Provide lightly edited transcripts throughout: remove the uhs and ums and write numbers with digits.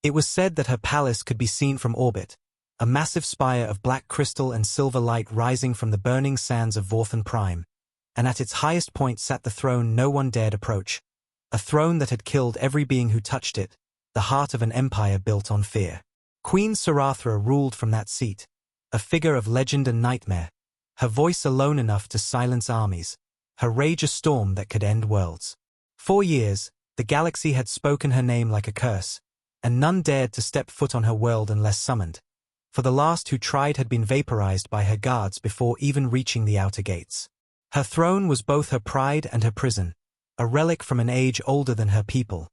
It was said that her palace could be seen from orbit, a massive spire of black crystal and silver light rising from the burning sands of Vorthan Prime, and at its highest point sat the throne no one dared approach, a throne that had killed every being who touched it, the heart of an empire built on fear. Queen Serathra ruled from that seat, a figure of legend and nightmare, her voice alone enough to silence armies, her rage a storm that could end worlds. 4 years, the galaxy had spoken her name like a curse, and none dared to step foot on her world unless summoned, for the last who tried had been vaporized by her guards before even reaching the outer gates. Her throne was both her pride and her prison, a relic from an age older than her people,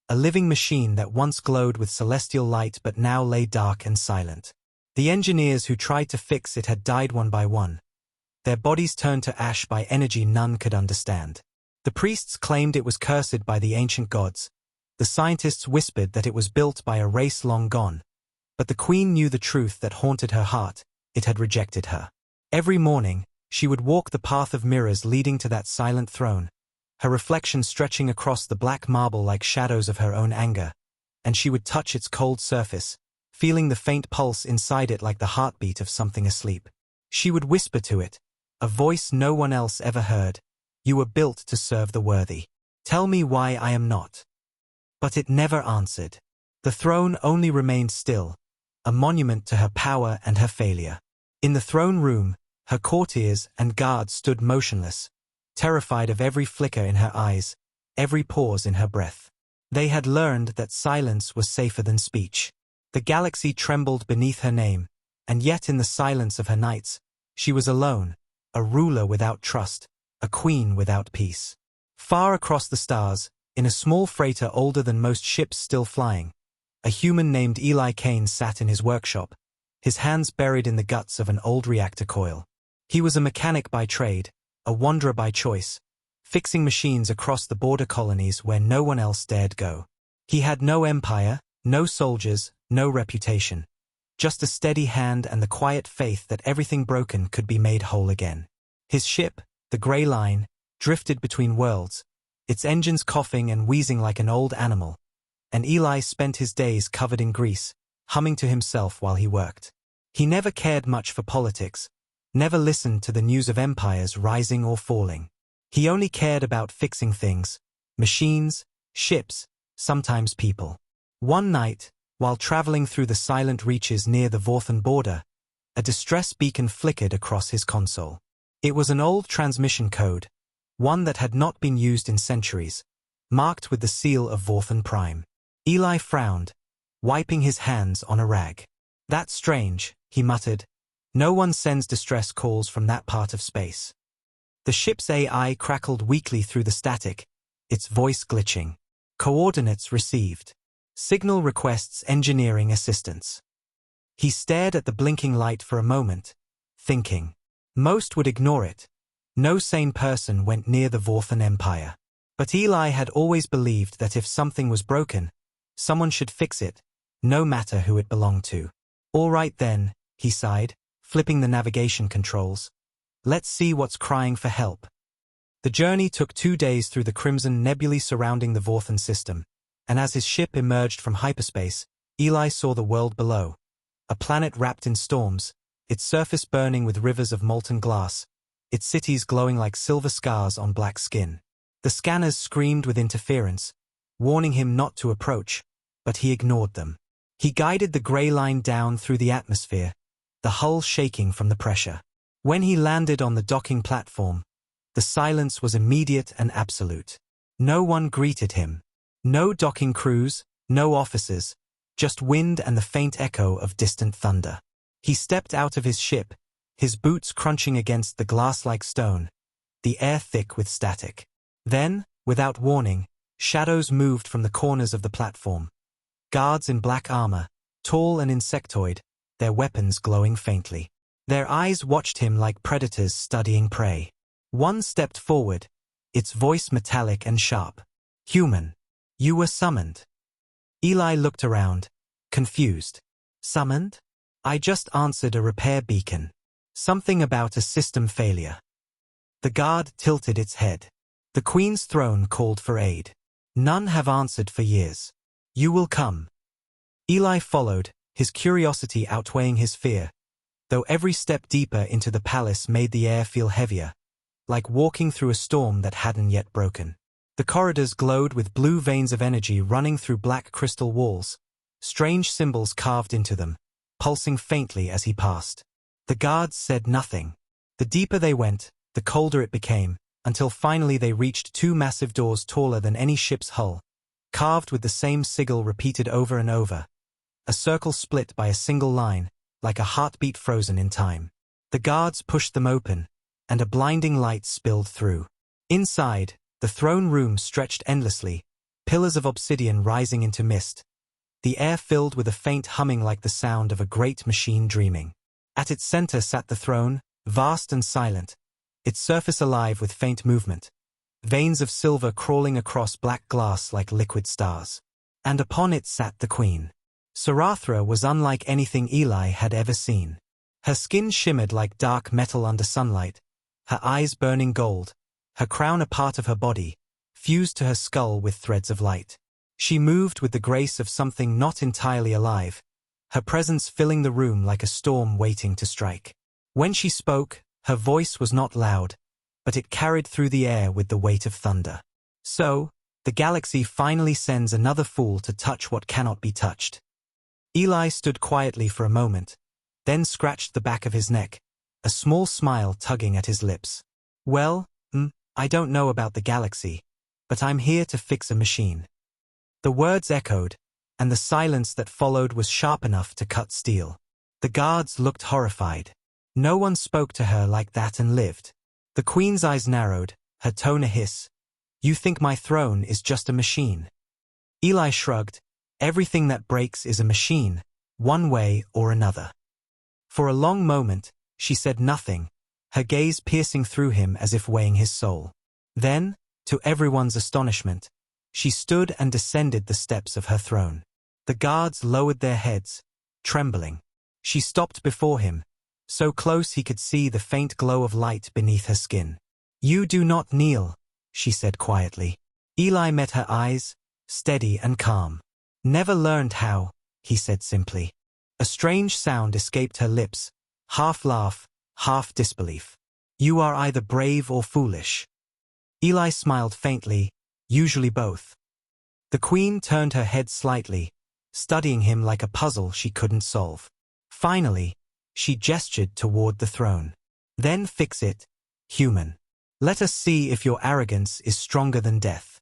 a living machine that once glowed with celestial light but now lay dark and silent. The engineers who tried to fix it had died one by one, their bodies turned to ash by energy none could understand. The priests claimed it was cursed by the ancient gods, the scientists whispered that it was built by a race long gone, but the queen knew the truth that haunted her heart: it had rejected her. Every morning, she would walk the path of mirrors leading to that silent throne, her reflection stretching across the black marble like shadows of her own anger, and she would touch its cold surface, feeling the faint pulse inside it like the heartbeat of something asleep. She would whisper to it, a voice no one else ever heard, "You were built to serve the worthy. Tell me why I am not." But it never answered. The throne only remained still, a monument to her power and her failure. In the throne room, her courtiers and guards stood motionless, terrified of every flicker in her eyes, every pause in her breath. They had learned that silence was safer than speech. The galaxy trembled beneath her name, and yet in the silence of her nights, she was alone, a ruler without trust, a queen without peace. Far across the stars, in a small freighter older than most ships still flying, a human named Eli Kane sat in his workshop, his hands buried in the guts of an old reactor coil. He was a mechanic by trade, a wanderer by choice, fixing machines across the border colonies where no one else dared go. He had no empire, no soldiers, no reputation, just a steady hand and the quiet faith that everything broken could be made whole again. His ship, the Grey Line, drifted between worlds, its engines coughing and wheezing like an old animal, and Eli spent his days covered in grease, humming to himself while he worked. He never cared much for politics, never listened to the news of empires rising or falling. He only cared about fixing things, machines, ships, sometimes people. One night, while traveling through the silent reaches near the Vorthan border, a distress beacon flickered across his console. It was an old transmission code, one that had not been used in centuries, marked with the seal of Vorthan Prime. Eli frowned, wiping his hands on a rag. "That's strange," he muttered. "No one sends distress calls from that part of space." The ship's AI crackled weakly through the static, its voice glitching. "Coordinates received. Signal requests engineering assistance." He stared at the blinking light for a moment, thinking. Most would ignore it. No sane person went near the Vorthan Empire. But Eli had always believed that if something was broken, someone should fix it, no matter who it belonged to. "All right then," he sighed, flipping the navigation controls. "Let's see what's crying for help." The journey took 2 days through the crimson nebulae surrounding the Vorthan system, and as his ship emerged from hyperspace, Eli saw the world below, a planet wrapped in storms, its surface burning with rivers of molten glass, its cities glowing like silver scars on black skin. The scanners screamed with interference, warning him not to approach, but he ignored them. He guided the Grey Line down through the atmosphere, the hull shaking from the pressure. When he landed on the docking platform, the silence was immediate and absolute. No one greeted him. No docking crews, no officers, just wind and the faint echo of distant thunder. He stepped out of his ship, his boots crunching against the glass-like stone, the air thick with static. Then, without warning, shadows moved from the corners of the platform. Guards in black armor, tall and insectoid, their weapons glowing faintly. Their eyes watched him like predators studying prey. One stepped forward, its voice metallic and sharp. "Human, you were summoned." Eli looked around, confused. "Summoned? I just answered a repair beacon. Something about a system failure." The guard tilted its head. "The Queen's throne called for aid. None have answered for years. You will come." Eli followed, his curiosity outweighing his fear, though every step deeper into the palace made the air feel heavier, like walking through a storm that hadn't yet broken. The corridors glowed with blue veins of energy running through black crystal walls, strange symbols carved into them, pulsing faintly as he passed. The guards said nothing. The deeper they went, the colder it became, until finally they reached two massive doors taller than any ship's hull, carved with the same sigil repeated over and over, a circle split by a single line, like a heartbeat frozen in time. The guards pushed them open, and a blinding light spilled through. Inside, the throne room stretched endlessly, pillars of obsidian rising into mist, the air filled with a faint humming like the sound of a great machine dreaming. At its center sat the throne, vast and silent, its surface alive with faint movement, veins of silver crawling across black glass like liquid stars. And upon it sat the queen. Serathra was unlike anything Eli had ever seen. Her skin shimmered like dark metal under sunlight, her eyes burning gold, her crown a part of her body, fused to her skull with threads of light. She moved with the grace of something not entirely alive, her presence filling the room like a storm waiting to strike. When she spoke, her voice was not loud, but it carried through the air with the weight of thunder. So, the galaxy finally sends another fool to touch what cannot be touched. Eli stood quietly for a moment, then scratched the back of his neck, a small smile tugging at his lips. Well, I don't know about the galaxy, but I'm here to fix a machine. The words echoed, and the silence that followed was sharp enough to cut steel. The guards looked horrified. No one spoke to her like that and lived. The queen's eyes narrowed, her tone a hiss. You think my throne is just a machine? Eli shrugged. Everything that breaks is a machine, one way or another. For a long moment, she said nothing, her gaze piercing through him as if weighing his soul. Then, to everyone's astonishment, she stood and descended the steps of her throne. The guards lowered their heads, trembling. She stopped before him, so close he could see the faint glow of light beneath her skin. You do not kneel, she said quietly. Eli met her eyes, steady and calm. Never learned how, he said simply. A strange sound escaped her lips, half laugh, half disbelief. You are either brave or foolish. Eli smiled faintly, usually both. The queen turned her head slightly, studying him like a puzzle she couldn't solve. Finally, she gestured toward the throne. Then fix it, human. Let us see if your arrogance is stronger than death.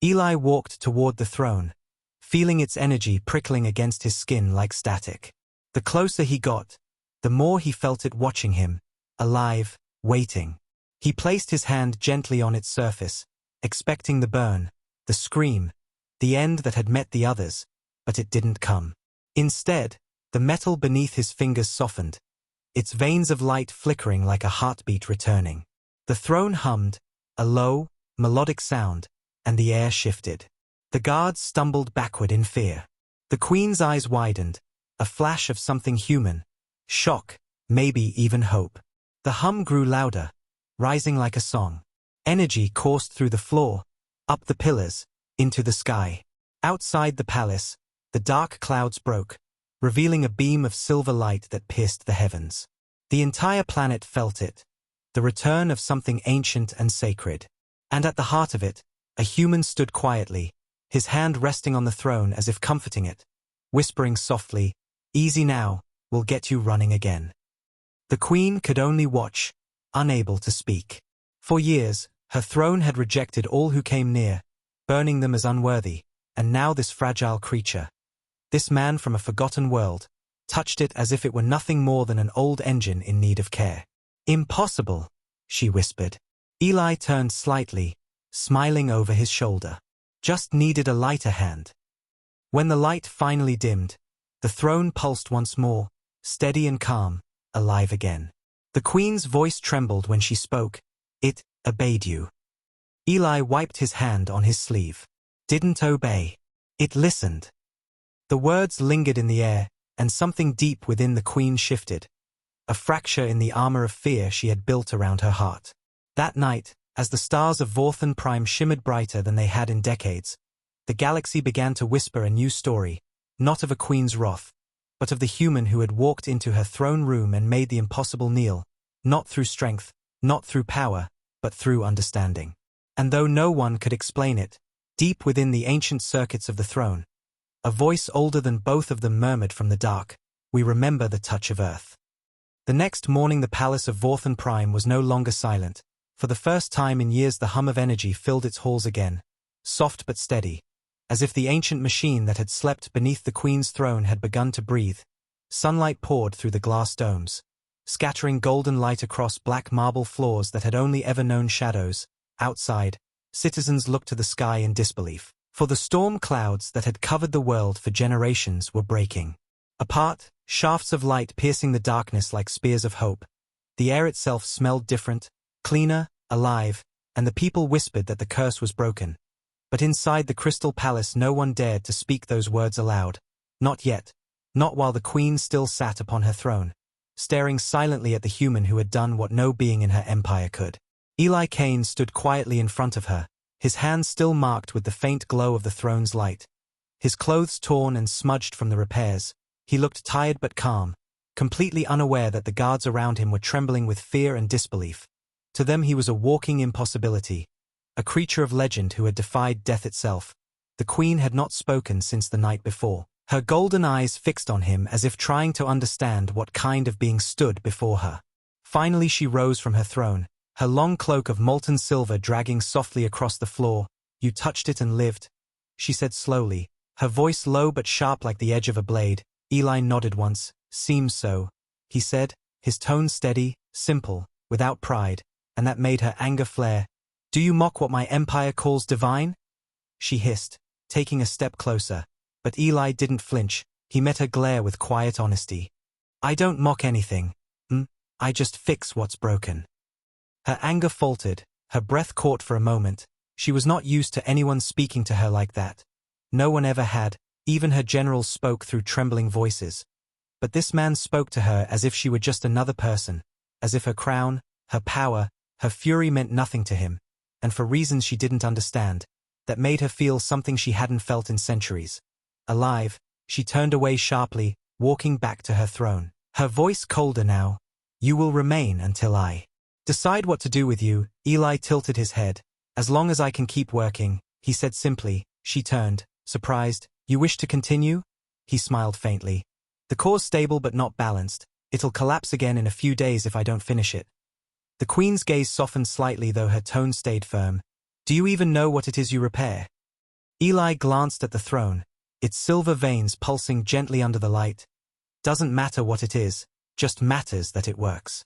Eli walked toward the throne, feeling its energy prickling against his skin like static. The closer he got, the more he felt it watching him, alive, waiting. He placed his hand gently on its surface, expecting the burn, the scream, the end that had met the others, but it didn't come. Instead, the metal beneath his fingers softened, its veins of light flickering like a heartbeat returning. The throne hummed, a low, melodic sound, and the air shifted. The guards stumbled backward in fear. The queen's eyes widened, a flash of something human, shock, maybe even hope. The hum grew louder, rising like a song. Energy coursed through the floor, up the pillars, into the sky. Outside the palace, the dark clouds broke, revealing a beam of silver light that pierced the heavens. The entire planet felt it, the return of something ancient and sacred. And at the heart of it, a human stood quietly, his hand resting on the throne as if comforting it, whispering softly, "Easy now, we'll get you running again." The queen could only watch, unable to speak. For years, her throne had rejected all who came near, burning them as unworthy, and now this fragile creature, this man from a forgotten world, touched it as if it were nothing more than an old engine in need of care. "Impossible," she whispered. Eli turned slightly, smiling over his shoulder. Just needed a lighter hand. When the light finally dimmed, the throne pulsed once more, steady and calm, alive again. The queen's voice trembled when she spoke. "It obeyed you." Eli wiped his hand on his sleeve. "Didn't obey. It listened." The words lingered in the air, and something deep within the queen shifted, a fracture in the armor of fear she had built around her heart. That night, as the stars of Vorthan Prime shimmered brighter than they had in decades, the galaxy began to whisper a new story, not of a queen's wrath, but of the human who had walked into her throne room and made the impossible kneel, not through strength, not through power, but through understanding. And though no one could explain it, deep within the ancient circuits of the throne, a voice older than both of them murmured from the dark, "We remember the touch of earth." The next morning the palace of Vorthen Prime was no longer silent. For the first time in years the hum of energy filled its halls again, soft but steady, as if the ancient machine that had slept beneath the queen's throne had begun to breathe. Sunlight poured through the glass domes, scattering golden light across black marble floors that had only ever known shadows. Outside, citizens looked to the sky in disbelief, for the storm clouds that had covered the world for generations were breaking apart, shafts of light piercing the darkness like spears of hope. The air itself smelled different, cleaner, alive, and the people whispered that the curse was broken. But inside the crystal palace no one dared to speak those words aloud. Not yet. Not while the queen still sat upon her throne, staring silently at the human who had done what no being in her empire could. Eli Kane stood quietly in front of her, his hands still marked with the faint glow of the throne's light. His clothes torn and smudged from the repairs, he looked tired but calm, completely unaware that the guards around him were trembling with fear and disbelief. To them he was a walking impossibility, a creature of legend who had defied death itself. The queen had not spoken since the night before, her golden eyes fixed on him as if trying to understand what kind of being stood before her. Finally she rose from her throne, her long cloak of molten silver dragging softly across the floor. "You touched it and lived," she said slowly, her voice low but sharp like the edge of a blade. Eli nodded once. "Seems so," he said, his tone steady, simple, without pride, and that made her anger flare. "Do you mock what my empire calls divine?" she hissed, taking a step closer. But Eli didn't flinch, he met her glare with quiet honesty. "I don't mock anything. I just fix what's broken." Her anger faltered, her breath caught for a moment. She was not used to anyone speaking to her like that. No one ever had, even her generals spoke through trembling voices. But this man spoke to her as if she were just another person, as if her crown, her power, her fury meant nothing to him, and for reasons she didn't understand, that made her feel something she hadn't felt in centuries. Alive, she turned away sharply, walking back to her throne, her voice colder now. "You will remain until I decide what to do with you." Eli tilted his head. "As long as I can keep working," he said simply. She turned, surprised. "You wish to continue?" He smiled faintly. "The core's stable but not balanced. It'll collapse again in a few days if I don't finish it." The queen's gaze softened slightly though her tone stayed firm. "Do you even know what it is you repair?" Eli glanced at the throne, its silver veins pulsing gently under the light. "Doesn't matter what it is, just matters that it works."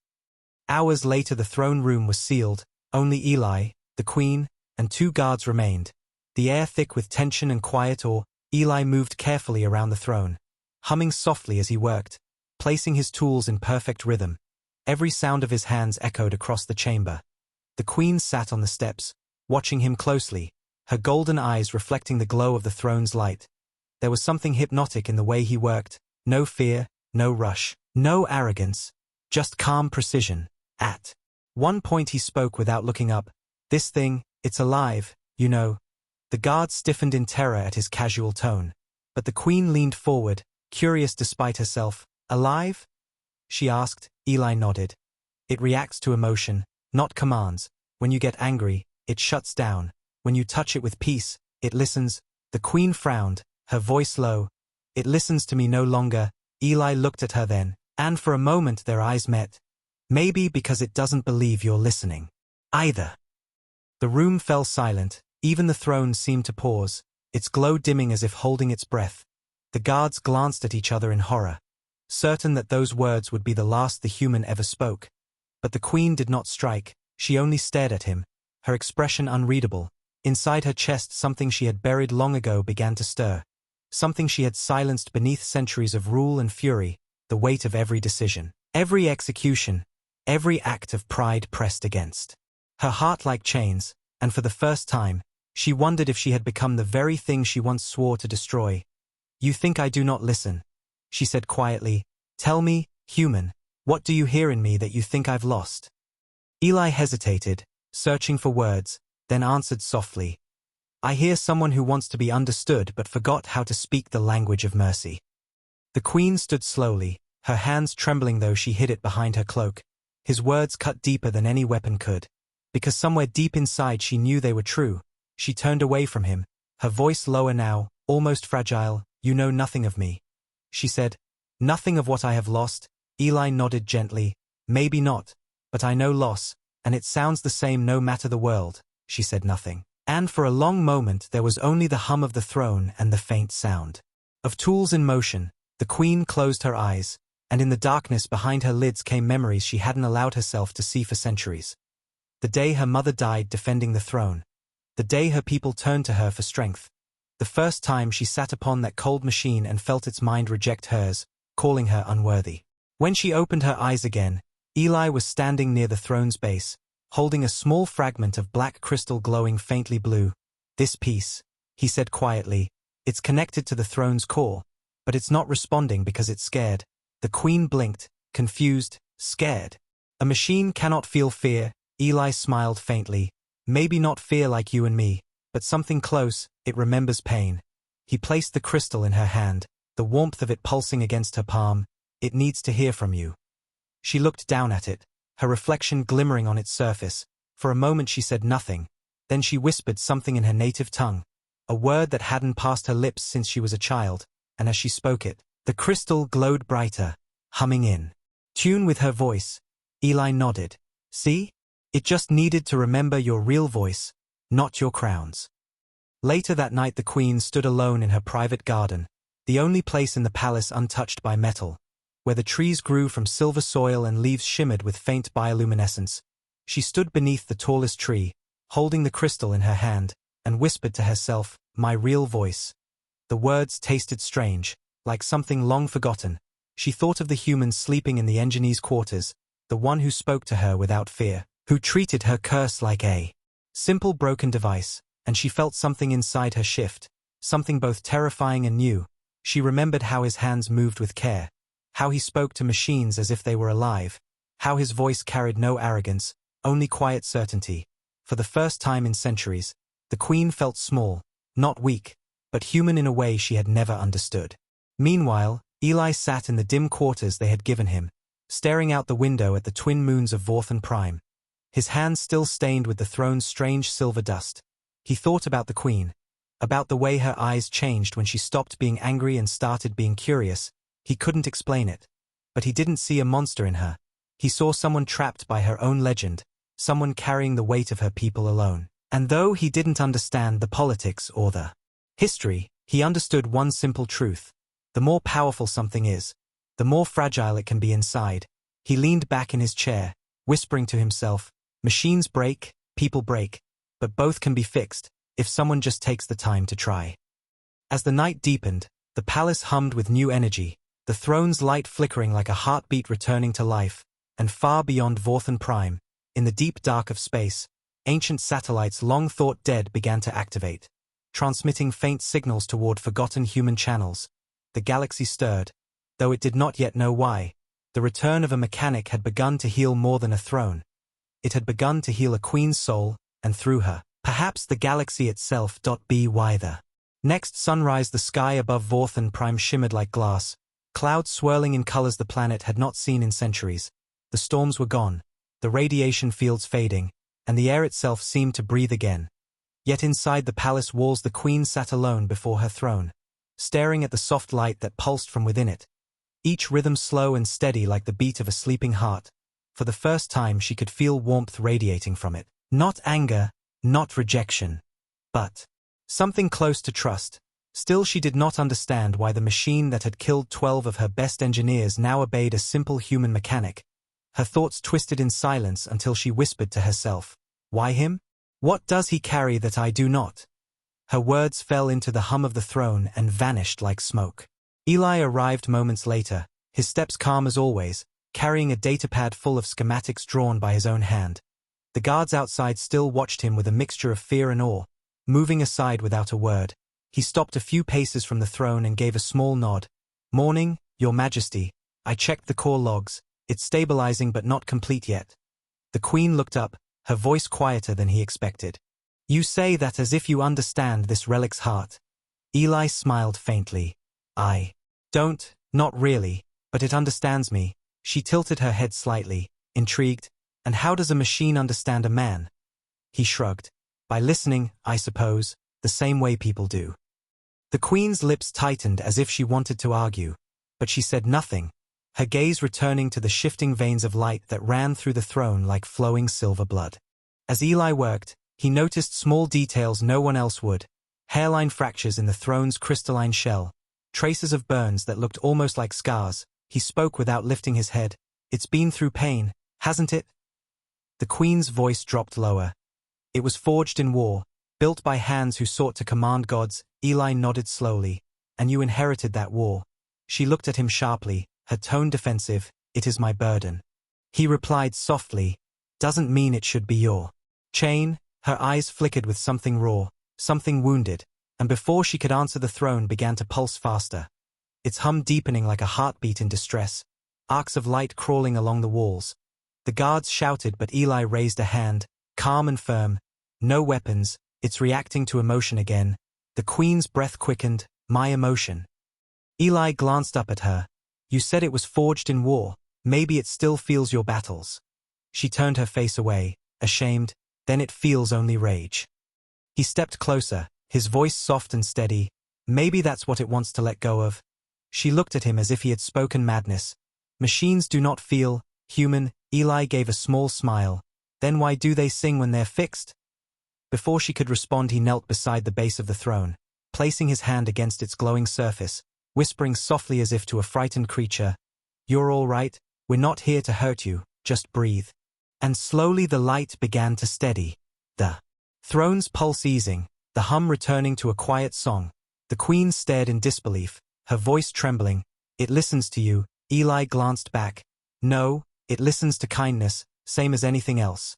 Hours later the throne room was sealed. Only Eli, the queen, and 2 guards remained, the air thick with tension and quiet awe. Eli moved carefully around the throne, humming softly as he worked, placing his tools in perfect rhythm. Every sound of his hands echoed across the chamber. The queen sat on the steps, watching him closely, her golden eyes reflecting the glow of the throne's light. There was something hypnotic in the way he worked, no fear, no rush, no arrogance, just calm precision. At one point he spoke without looking up. "This thing, it's alive, you know." The guards stiffened in terror at his casual tone, but the queen leaned forward, curious despite herself. "Alive?" she asked. Eli nodded. "It reacts to emotion, not commands. When you get angry, it shuts down. When you touch it with peace, it listens." The queen frowned, her voice low. "It listens to me no longer." Eli looked at her then, and for a moment their eyes met. "Maybe because it doesn't believe you're listening either." The room fell silent, even the throne seemed to pause, its glow dimming as if holding its breath. The guards glanced at each other in horror, certain that those words would be the last the human ever spoke. But the queen did not strike, she only stared at him, her expression unreadable. Inside her chest something she had buried long ago began to stir, something she had silenced beneath centuries of rule and fury, the weight of every decision, every execution, every act of pride pressed against her heart like chains, and for the first time, she wondered if she had become the very thing she once swore to destroy. "You think I do not listen," she said quietly. "Tell me, human, what do you hear in me that you think I've lost?" Eli hesitated, searching for words, then answered softly. I hear someone who wants to be understood but forgot how to speak the language of mercy. The queen stood slowly, her hands trembling though she hid it behind her cloak. His words cut deeper than any weapon could. Because somewhere deep inside she knew they were true. She turned away from him, her voice lower now, almost fragile. You know nothing of me, she said. Nothing of what I have lost. Eli nodded gently. Maybe not, but I know loss, and it sounds the same no matter the world. She said nothing. And for a long moment there was only the hum of the throne and the faint sound of tools in motion. The queen closed her eyes, and in the darkness behind her lids came memories she hadn't allowed herself to see for centuries. The day her mother died defending the throne. The day her people turned to her for strength. The first time she sat upon that cold machine and felt its mind reject hers, calling her unworthy. When she opened her eyes again, Eli was standing near the throne's base, holding a small fragment of black crystal glowing faintly blue. This piece, he said quietly, it's connected to the throne's core, but it's not responding because it's scared. The queen blinked, confused, scared. A machine cannot feel fear, Eli smiled faintly. Maybe not fear like you and me, but something close. It remembers pain. He placed the crystal in her hand, the warmth of it pulsing against her palm. It needs to hear from you. She looked down at it, her reflection glimmering on its surface. For a moment she said nothing, then she whispered something in her native tongue, a word that hadn't passed her lips since she was a child, and as she spoke it, the crystal glowed brighter, humming in tune with her voice. Eli nodded. See? It just needed to remember your real voice, not your crowns. Later that night the queen stood alone in her private garden, the only place in the palace untouched by metal, where the trees grew from silver soil and leaves shimmered with faint bioluminescence. She stood beneath the tallest tree, holding the crystal in her hand, and whispered to herself, my real voice. The words tasted strange, like something long forgotten. She thought of the humans sleeping in the engineer's quarters, the one who spoke to her without fear, who treated her curse like a simple broken device, and she felt something inside her shift, something both terrifying and new. She remembered how his hands moved with care, how he spoke to machines as if they were alive, how his voice carried no arrogance, only quiet certainty. For the first time in centuries, the queen felt small, not weak, but human in a way she had never understood. Meanwhile, Eli sat in the dim quarters they had given him, staring out the window at the twin moons of Vorth and Prime, his hands still stained with the throne's strange silver dust. He thought about the queen, about the way her eyes changed when she stopped being angry and started being curious. He couldn't explain it. But he didn't see a monster in her. He saw someone trapped by her own legend, someone carrying the weight of her people alone. And though he didn't understand the politics or the history, he understood one simple truth. The more powerful something is, the more fragile it can be inside. He leaned back in his chair, whispering to himself, machines break, people break, but both can be fixed, if someone just takes the time to try. As the night deepened, the palace hummed with new energy, the throne's light flickering like a heartbeat returning to life, and far beyond Vorth and Prime, in the deep dark of space, ancient satellites long thought dead began to activate, transmitting faint signals toward forgotten human channels. The galaxy stirred, though it did not yet know why. The return of a mechanic had begun to heal more than a throne. It had begun to heal a queen's soul, and through her, perhaps the galaxy itself. By the next sunrise the sky above Vorth and Prime shimmered like glass, clouds swirling in colors the planet had not seen in centuries. The storms were gone, the radiation fields fading, and the air itself seemed to breathe again. Yet inside the palace walls the queen sat alone before her throne, staring at the soft light that pulsed from within it, each rhythm slow and steady like the beat of a sleeping heart. For the first time she could feel warmth radiating from it. Not anger, not rejection, but something close to trust. Still she did not understand why the machine that had killed 12 of her best engineers now obeyed a simple human mechanic. Her thoughts twisted in silence until she whispered to herself, why him? What does he carry that I do not? Her words fell into the hum of the throne and vanished like smoke. Eli arrived moments later, his steps calm as always, carrying a datapad full of schematics drawn by his own hand. The guards outside still watched him with a mixture of fear and awe, moving aside without a word. He stopped a few paces from the throne and gave a small nod. Morning, Your Majesty. I checked the core logs. It's stabilizing but not complete yet. The queen looked up, her voice quieter than he expected. You say that as if you understand this relic's heart. Eli smiled faintly. I don't, not really, but it understands me. She tilted her head slightly, intrigued. And how does a machine understand a man? He shrugged. By listening, I suppose, the same way people do. The queen's lips tightened as if she wanted to argue, but she said nothing, her gaze returning to the shifting veins of light that ran through the throne like flowing silver blood. As Eli worked, he noticed small details no one else would. Hairline fractures in the throne's crystalline shell, traces of burns that looked almost like scars. He spoke without lifting his head. It's been through pain, hasn't it? The queen's voice dropped lower. It was forged in war, built by hands who sought to command gods. Eli nodded slowly. And you inherited that war. She looked at him sharply, her tone defensive. It is my burden. He replied softly. Doesn't mean it should be your chain. Her eyes flickered with something raw, something wounded, and before she could answer the throne began to pulse faster. Its hum deepening like a heartbeat in distress, arcs of light crawling along the walls. The guards shouted, but Eli raised a hand, calm and firm. No weapons, it's reacting to emotion again. The queen's breath quickened. My emotion. Eli glanced up at her. You said it was forged in war. Maybe it still feels your battles. She turned her face away, ashamed. Then it feels only rage. He stepped closer, his voice soft and steady. Maybe that's what it wants to let go of. She looked at him as if he had spoken madness. Machines do not feel human. Eli gave a small smile. Then why do they sing when they're fixed? Before she could respond, he knelt beside the base of the throne, placing his hand against its glowing surface, whispering softly as if to a frightened creature. You're all right. We're not here to hurt you. Just breathe. And slowly the light began to steady. The throne's pulse easing, the hum returning to a quiet song. The queen stared in disbelief, her voice trembling. It listens to you. Eli glanced back. No, it listens to kindness, same as anything else.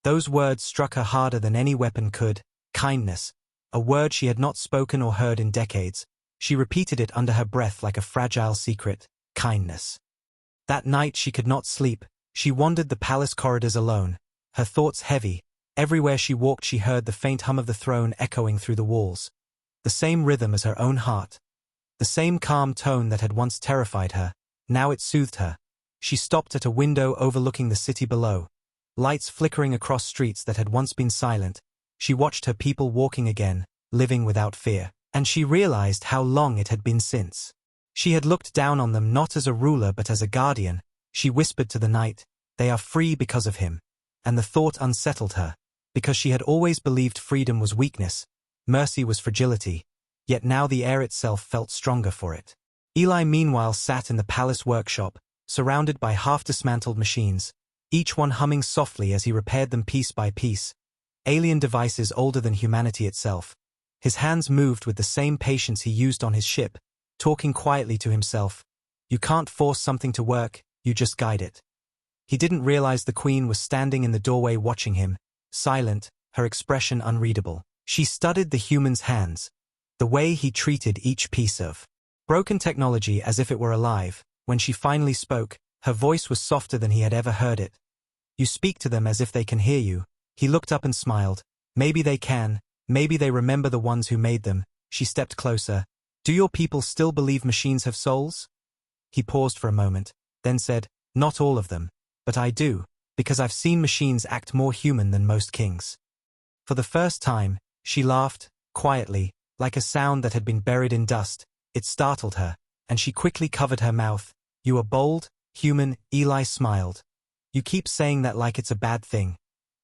Those words struck her harder than any weapon could. Kindness. A word she had not spoken or heard in decades. She repeated it under her breath like a fragile secret. Kindness. That night she could not sleep. She wandered the palace corridors alone, her thoughts heavy. Everywhere she walked she heard the faint hum of the throne echoing through the walls. The same rhythm as her own heart. The same calm tone that had once terrified her. Now it soothed her. She stopped at a window overlooking the city below. Lights flickering across streets that had once been silent. She watched her people walking again, living without fear. And she realized how long it had been since. She had looked down on them not as a ruler but as a guardian. She whispered to the night, they are free because of him. And the thought unsettled her, because she had always believed freedom was weakness, mercy was fragility, yet now the air itself felt stronger for it. Eli meanwhile sat in the palace workshop, surrounded by half-dismantled machines, each one humming softly as he repaired them piece by piece. Alien devices older than humanity itself. His hands moved with the same patience he used on his ship, talking quietly to himself. You can't force something to work. You just guide it. He didn't realize the queen was standing in the doorway watching him, silent, her expression unreadable. She studied the human's hands, the way he treated each piece of broken technology as if it were alive. When she finally spoke, her voice was softer than he had ever heard it. You speak to them as if they can hear you. He looked up and smiled. Maybe they can, maybe they remember the ones who made them. She stepped closer. Do your people still believe machines have souls? He paused for a moment, then said, not all of them, but I do, because I've seen machines act more human than most kings. For the first time, she laughed, quietly, like a sound that had been buried in dust. It startled her, and she quickly covered her mouth. You are bold, human. Eli smiled. You keep saying that like it's a bad thing.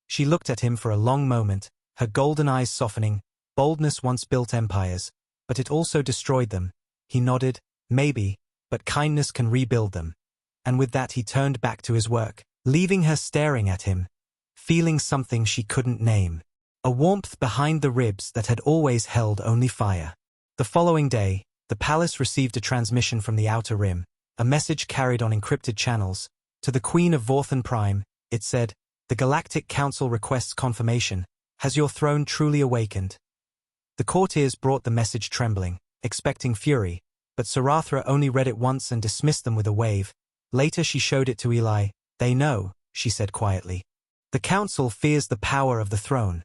She looked at him for a long moment, her golden eyes softening. Boldness once built empires, but it also destroyed them. He nodded. Maybe, but kindness can rebuild them. And with that he turned back to his work, leaving her staring at him, feeling something she couldn't name. A warmth behind the ribs that had always held only fire. The following day, the palace received a transmission from the Outer Rim, a message carried on encrypted channels. To the Queen of Vorthan Prime, it said, the Galactic Council requests confirmation. Has your throne truly awakened? The courtiers brought the message trembling, expecting fury, but Serathra only read it once and dismissed them with a wave. Later she showed it to Eli. They know, she said quietly. The council fears the power of the throne.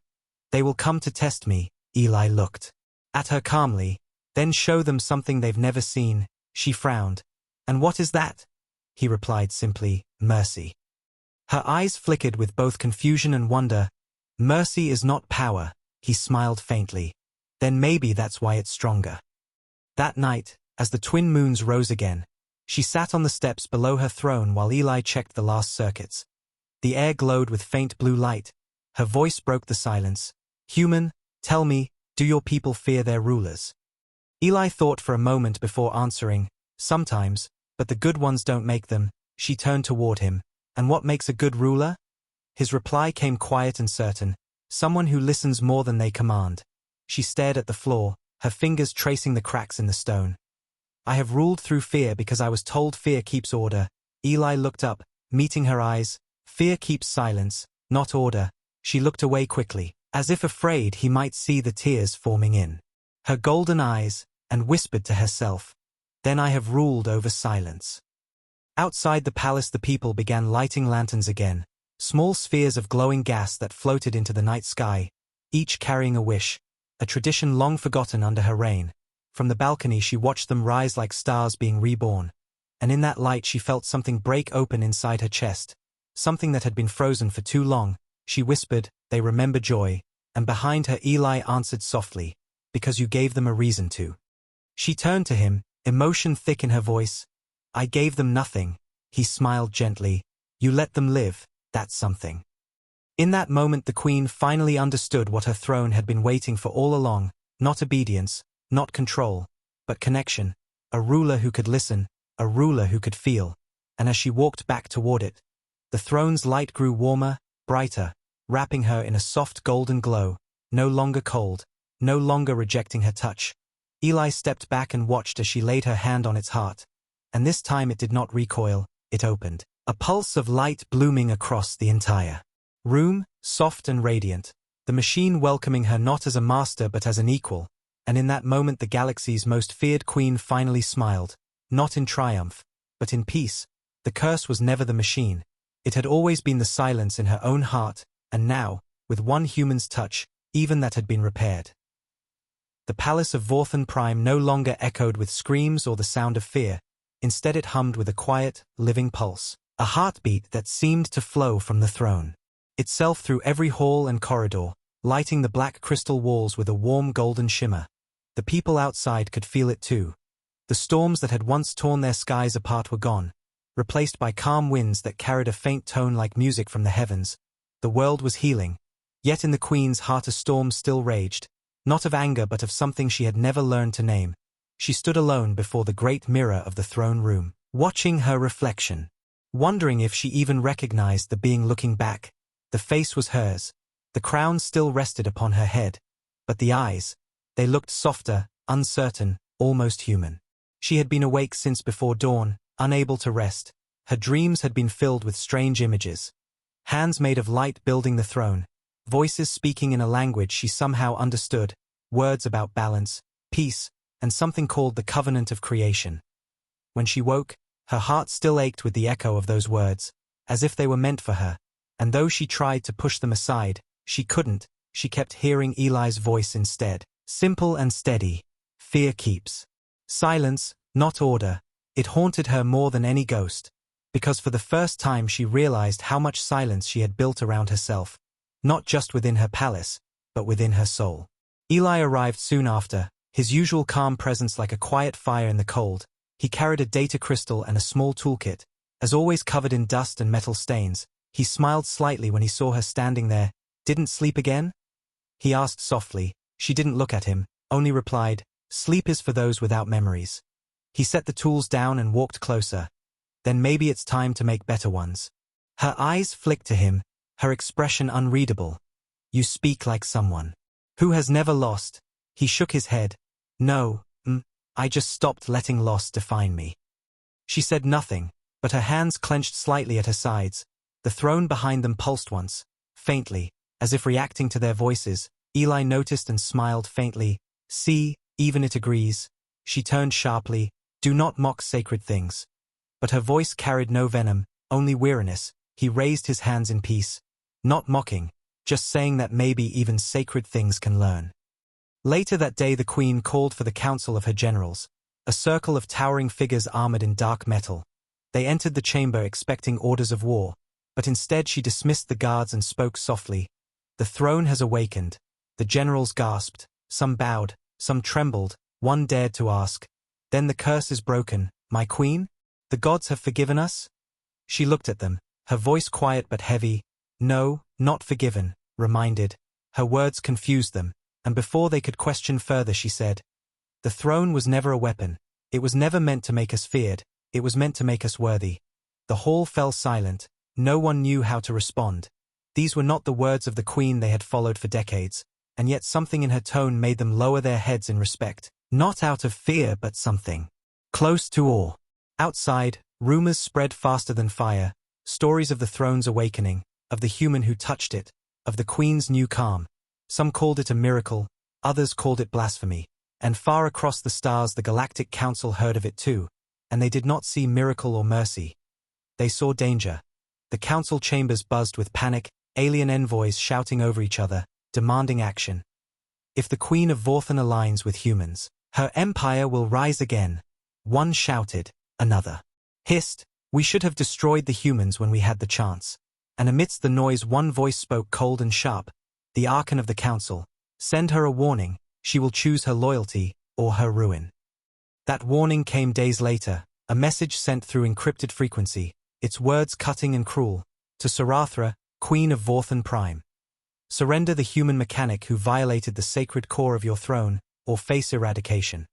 They will come to test me. Eli looked at her calmly, then show them something they've never seen. She frowned. And what is that? He replied simply, mercy. Her eyes flickered with both confusion and wonder. Mercy is not power, he smiled faintly. Then maybe that's why it's stronger. That night, as the twin moons rose again, she sat on the steps below her throne while Eli checked the last circuits. The air glowed with faint blue light. Her voice broke the silence. Human, tell me, do your people fear their rulers? Eli thought for a moment before answering, sometimes, but the good ones don't make them. She turned toward him. And what makes a good ruler? His reply came quiet and certain. Someone who listens more than they command. She stared at the floor, her fingers tracing the cracks in the stone. I have ruled through fear because I was told fear keeps order. Eli looked up, meeting her eyes. Fear keeps silence, not order. She looked away quickly, as if afraid he might see the tears forming in her golden eyes, and whispered to herself, then I have ruled over silence. Outside the palace the people began lighting lanterns again, small spheres of glowing gas that floated into the night sky, each carrying a wish, a tradition long forgotten under her reign. From the balcony she watched them rise like stars being reborn, and in that light she felt something break open inside her chest, something that had been frozen for too long. She whispered, they remember joy, and behind her Eli answered softly, because you gave them a reason to. She turned to him, emotion thick in her voice. I gave them nothing, he smiled gently. You let them live, that's something. In that moment the queen finally understood what her throne had been waiting for all along, not obedience, not control, but connection, a ruler who could listen, a ruler who could feel, and as she walked back toward it, the throne's light grew warmer, brighter, wrapping her in a soft golden glow, no longer cold, no longer rejecting her touch. Eli stepped back and watched as she laid her hand on its heart, and this time it did not recoil, it opened, a pulse of light blooming across the entire room, soft and radiant, the machine welcoming her not as a master but as an equal, and in that moment the galaxy's most feared queen finally smiled, not in triumph, but in peace. The curse was never the machine. It had always been the silence in her own heart, and now, with one human's touch, even that had been repaired. The palace of Vorthan Prime no longer echoed with screams or the sound of fear. Instead it hummed with a quiet, living pulse, a heartbeat that seemed to flow from the throne itself through every hall and corridor, lighting the black crystal walls with a warm golden shimmer. The people outside could feel it too. The storms that had once torn their skies apart were gone, replaced by calm winds that carried a faint tone like music from the heavens. The world was healing. Yet in the queen's heart a storm still raged, not of anger but of something she had never learned to name. She stood alone before the great mirror of the throne room, watching her reflection, wondering if she even recognized the being looking back. The face was hers. The crown still rested upon her head. But the eyes, they looked softer, uncertain, almost human. She had been awake since before dawn, unable to rest. Her dreams had been filled with strange images. Hands made of light building the throne, voices speaking in a language she somehow understood, words about balance, peace, and something called the covenant of creation. When she woke, her heart still ached with the echo of those words, as if they were meant for her, and though she tried to push them aside, she couldn't. She kept hearing Eli's voice instead, simple and steady. Fear keeps silence, not order. It haunted her more than any ghost, because for the first time she realized how much silence she had built around herself, not just within her palace, but within her soul. Eli arrived soon after, his usual calm presence like a quiet fire in the cold. He carried a data crystal and a small toolkit, as always covered in dust and metal stains. He smiled slightly when he saw her standing there. Didn't sleep again? He asked softly. She didn't look at him, only replied, sleep is for those without memories. He set the tools down and walked closer. Then maybe it's time to make better ones. Her eyes flicked to him, her expression unreadable. You speak like someone who has never lost. He shook his head. No, I just stopped letting loss define me. She said nothing, but her hands clenched slightly at her sides. The throne behind them pulsed once, faintly, as if reacting to their voices. Eli noticed and smiled faintly. See, even it agrees. She turned sharply. Do not mock sacred things. But her voice carried no venom, only weariness. He raised his hands in peace. Not mocking. just saying that maybe even sacred things can learn. Later that day the queen called for the council of her generals, a circle of towering figures armored in dark metal. They entered the chamber expecting orders of war, but instead she dismissed the guards and spoke softly. The throne has awakened. The generals gasped, some bowed, some trembled, one dared to ask, "Then the curse is broken, my queen? The gods have forgiven us?" She looked at them, her voice quiet but heavy. "No, not forgiven," reminded. Her words confused them, and before they could question further she said, "The throne was never a weapon. It was never meant to make us feared, it was meant to make us worthy." The hall fell silent. No one knew how to respond. These were not the words of the queen they had followed for decades, and yet something in her tone made them lower their heads in respect, not out of fear but something close to awe. Outside, rumors spread faster than fire, stories of the throne's awakening, of the human who touched it, of the queen's new calm. Some called it a miracle, others called it blasphemy, and far across the stars the Galactic Council heard of it too, and they did not see miracle or mercy. They saw danger. The council chambers buzzed with panic, alien envoys shouting over each other, demanding action. "If the Queen of Vorthan aligns with humans, her empire will rise again." One shouted, another hissed, "We should have destroyed the humans when we had the chance." And amidst the noise one voice spoke cold and sharp, the Archon of the council. "Send her a warning, she will choose her loyalty, or her ruin." That warning came days later, a message sent through encrypted frequency, its words cutting and cruel. To Serathra, Queen of Vorthan Prime. Surrender the human mechanic who violated the sacred core of your throne, or face eradication.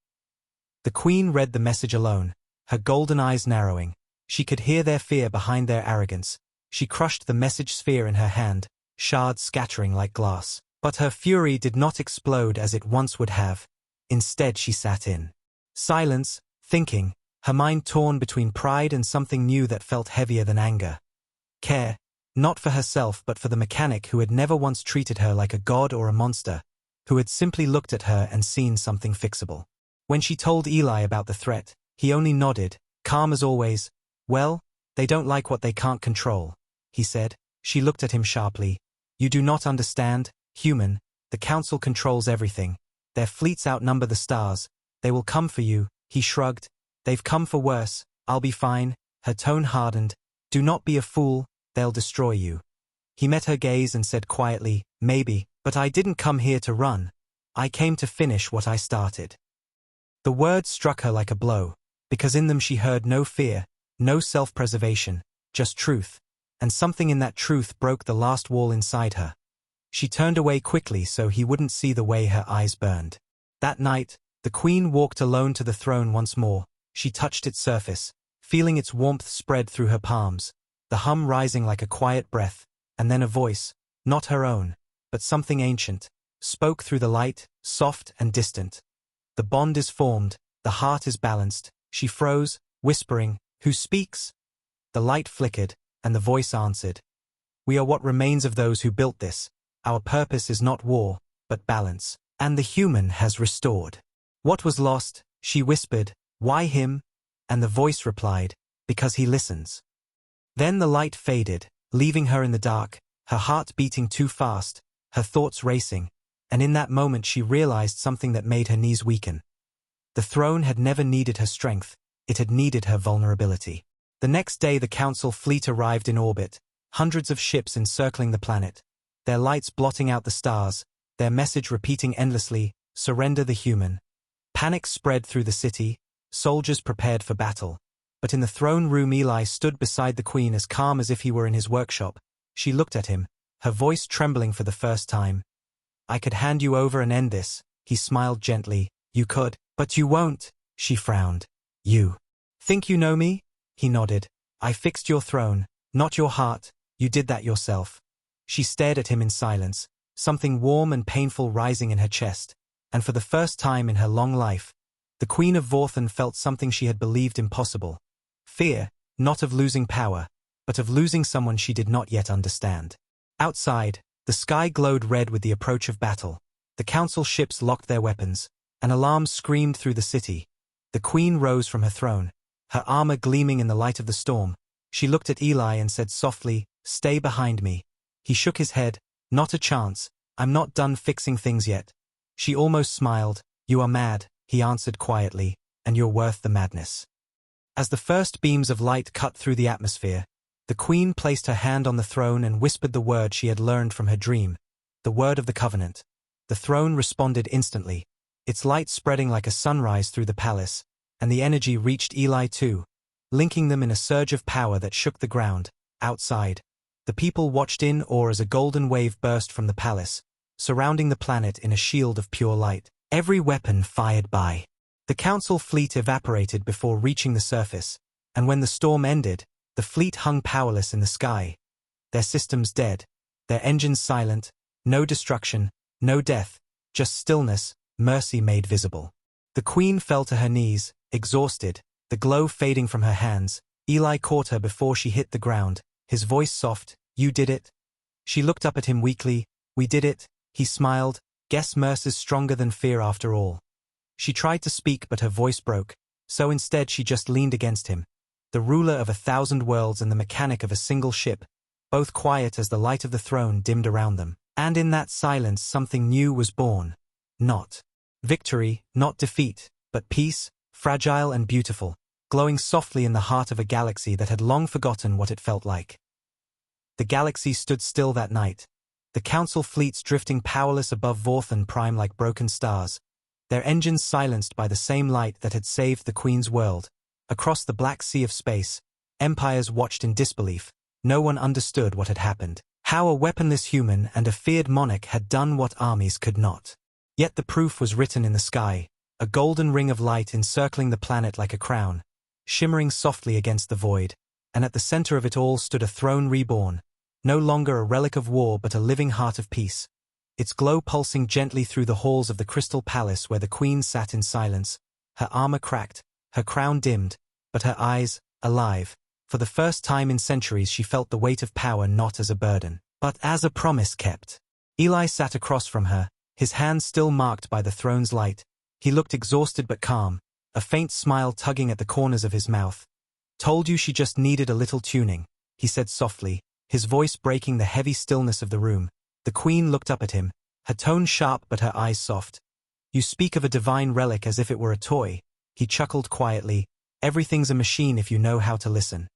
The queen read the message alone, her golden eyes narrowing. She could hear their fear behind their arrogance. She crushed the message sphere in her hand, shards scattering like glass. But her fury did not explode as it once would have. Instead she sat in silence, thinking, her mind torn between pride and something new that felt heavier than anger. Care, not for herself but for the mechanic who had never once treated her like a god or a monster, who had simply looked at her and seen something fixable. When she told Eli about the threat, he only nodded, calm as always. "Well, they don't like what they can't control," he said. She looked at him sharply. "You do not understand, human. The council controls everything. Their fleets outnumber the stars. They will come for you." He shrugged. "They've come for worse. I'll be fine." Her tone hardened. "Do not be a fool. They'll destroy you." He met her gaze and said quietly, "Maybe, but I didn't come here to run. I came to finish what I started." The words struck her like a blow, because in them she heard no fear, no self-preservation, just truth, and something in that truth broke the last wall inside her. She turned away quickly so he wouldn't see the way her eyes burned. That night, the queen walked alone to the throne once more. She touched its surface, feeling its warmth spread through her palms, the hum rising like a quiet breath, and then a voice, not her own, but something ancient, spoke through the light, soft and distant. "The bond is formed, the heart is balanced." She froze, whispering, "Who speaks?" The light flickered, and the voice answered, "We are what remains of those who built this. Our purpose is not war, but balance, and the human has restored." "What was lost?" she whispered. "Why him?" And the voice replied, "Because he listens." Then the light faded, leaving her in the dark, her heart beating too fast, her thoughts racing, and in that moment she realized something that made her knees weaken. The throne had never needed her strength, it had needed her vulnerability. The next day the council fleet arrived in orbit, hundreds of ships encircling the planet, their lights blotting out the stars, their message repeating endlessly, "Surrender the human." Panic spread through the city, soldiers prepared for battle. But in the throne room Eli stood beside the queen as calm as if he were in his workshop. She looked at him, her voice trembling for the first time. "I could hand you over and end this," he smiled gently. "You could, but you won't," she frowned. "You think you know me?" He nodded. "I fixed your throne, not your heart. You did that yourself." She stared at him in silence, something warm and painful rising in her chest, and for the first time in her long life, the Queen of Vorthan felt something she had believed impossible. Fear, not of losing power, but of losing someone she did not yet understand. Outside, the sky glowed red with the approach of battle. The council ships locked their weapons. An alarm screamed through the city. The queen rose from her throne, her armor gleaming in the light of the storm. She looked at Eli and said softly, "Stay behind me." He shook his head, Not a chance. I'm not done fixing things yet. She almost smiled. You are mad, he answered quietly, and you're worth the madness. As the first beams of light cut through the atmosphere, the queen placed her hand on the throne and whispered the word she had learned from her dream, the word of the covenant. The throne responded instantly, its light spreading like a sunrise through the palace, and the energy reached Eli too, linking them in a surge of power that shook the ground. Outside, the people watched in awe as a golden wave burst from the palace, surrounding the planet in a shield of pure light. Every weapon fired by the council fleet evaporated before reaching the surface, and when the storm ended, the fleet hung powerless in the sky, their systems dead, their engines silent, no destruction, no death, just stillness, mercy made visible. The queen fell to her knees, exhausted, the glow fading from her hands. Eli caught her before she hit the ground, his voice soft. You did it? She looked up at him weakly. We did it, he smiled. Guess mercy's stronger than fear after all. She tried to speak but her voice broke, so instead she just leaned against him, the ruler of 1,000 worlds and the mechanic of a single ship, both quiet as the light of the throne dimmed around them. And in that silence something new was born. Not victory, not defeat, but peace, fragile and beautiful, glowing softly in the heart of a galaxy that had long forgotten what it felt like. The galaxy stood still that night, the council fleets drifting powerless above Vorthan Prime like broken stars, their engines silenced by the same light that had saved the Queen's world. Across the black sea of space, empires watched in disbelief. No one understood what had happened. How a weaponless human and a feared monarch had done what armies could not. Yet the proof was written in the sky, a golden ring of light encircling the planet like a crown, shimmering softly against the void, and at the center of it all stood a throne reborn, no longer a relic of war but a living heart of peace, its glow pulsing gently through the halls of the crystal palace where the queen sat in silence, her armor cracked, her crown dimmed, but her eyes, alive. For the first time in centuries she felt the weight of power not as a burden, but as a promise kept. Eli sat across from her, his hands still marked by the throne's light. He looked exhausted but calm, a faint smile tugging at the corners of his mouth. Told you she just needed a little tuning, he said softly, his voice breaking the heavy stillness of the room. The queen looked up at him, her tone sharp but her eyes soft. You speak of a divine relic as if it were a toy. He chuckled quietly. Everything's a machine if you know how to listen.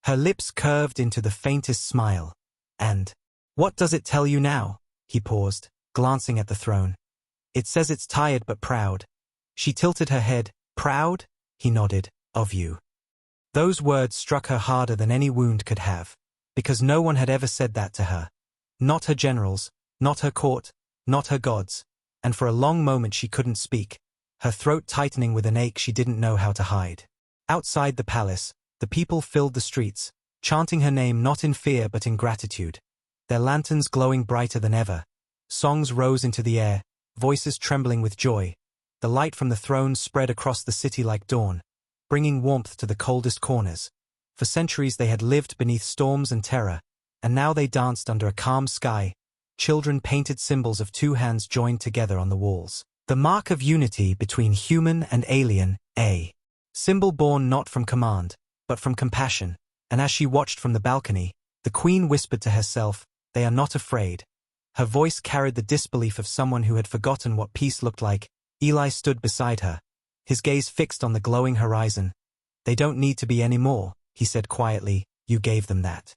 Her lips curved into the faintest smile. And what does it tell you now? He paused, glancing at the throne. It says it's tired but proud. She tilted her head. Proud? He nodded. Of you. Those words struck her harder than any wound could have, because no one had ever said that to her. Not her generals, not her court, not her gods, and for a long moment she couldn't speak, her throat tightening with an ache she didn't know how to hide. Outside the palace, the people filled the streets, chanting her name not in fear but in gratitude, their lanterns glowing brighter than ever. Songs rose into the air, voices trembling with joy. The light from the throne spread across the city like dawn, bringing warmth to the coldest corners. For centuries they had lived beneath storms and terror, and now they danced under a calm sky. Children painted symbols of two hands joined together on the walls. The mark of unity between human and alien, a symbol born not from command, but from compassion. And as she watched from the balcony, the queen whispered to herself, "They are not afraid." Her voice carried the disbelief of someone who had forgotten what peace looked like. Eli stood beside her, his gaze fixed on the glowing horizon. "They don't need to be any more," he said quietly. "You gave them that."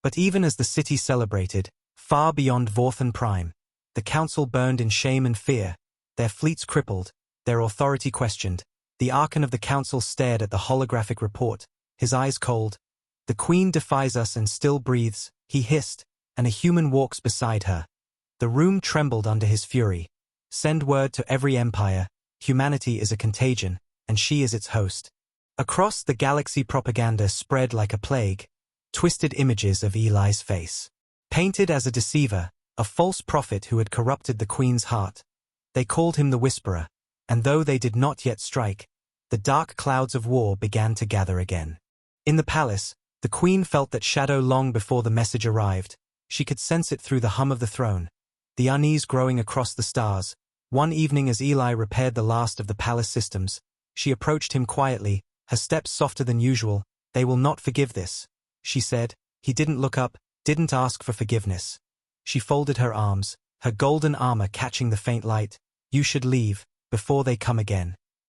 But even as the city celebrated, far beyond Vorthan Prime, the council burned in shame and fear, their fleets crippled, their authority questioned. The Archon of the council stared at the holographic report, his eyes cold. "The queen defies us and still breathes," he hissed, "and a human walks beside her." The room trembled under his fury. "Send word to every empire, humanity is a contagion, and she is its host." Across the galaxy propaganda spread like a plague, twisted images of Eli's face. Painted as a deceiver, a false prophet who had corrupted the queen's heart. They called him the Whisperer, and though they did not yet strike, the dark clouds of war began to gather again. In the palace, the queen felt that shadow long before the message arrived. She could sense it through the hum of the throne, the unease growing across the stars. One evening as Eli repaired the last of the palace systems, she approached him quietly, her steps softer than usual. "They will not forgive this," she said. He didn't look up, didn't ask for forgiveness. She folded her arms, her golden armor catching the faint light. You should leave, before they come again.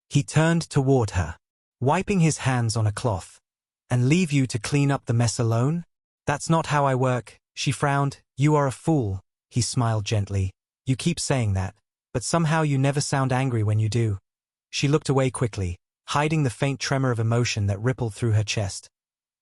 He turned toward her, wiping his hands on a cloth. And leave you to clean up the mess alone? That's not how I work, she frowned. You are a fool, he smiled gently. You keep saying that, but somehow you never sound angry when you do. She looked away quickly, hiding the faint tremor of emotion that rippled through her chest.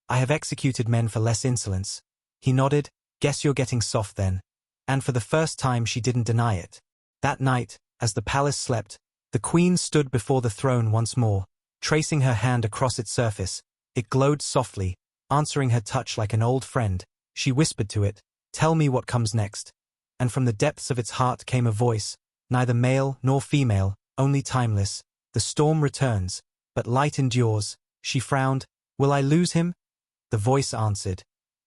I have executed men for less insolence. He nodded. Guess you're getting soft then. And for the first time she didn't deny it. That night, as the palace slept, the queen stood before the throne once more, tracing her hand across its surface. It glowed softly, answering her touch like an old friend. She whispered to it, "Tell me what comes next." And from the depths of its heart came a voice, neither male nor female, only timeless. The storm returns, but light endures. She frowned. Will I lose him? The voice answered,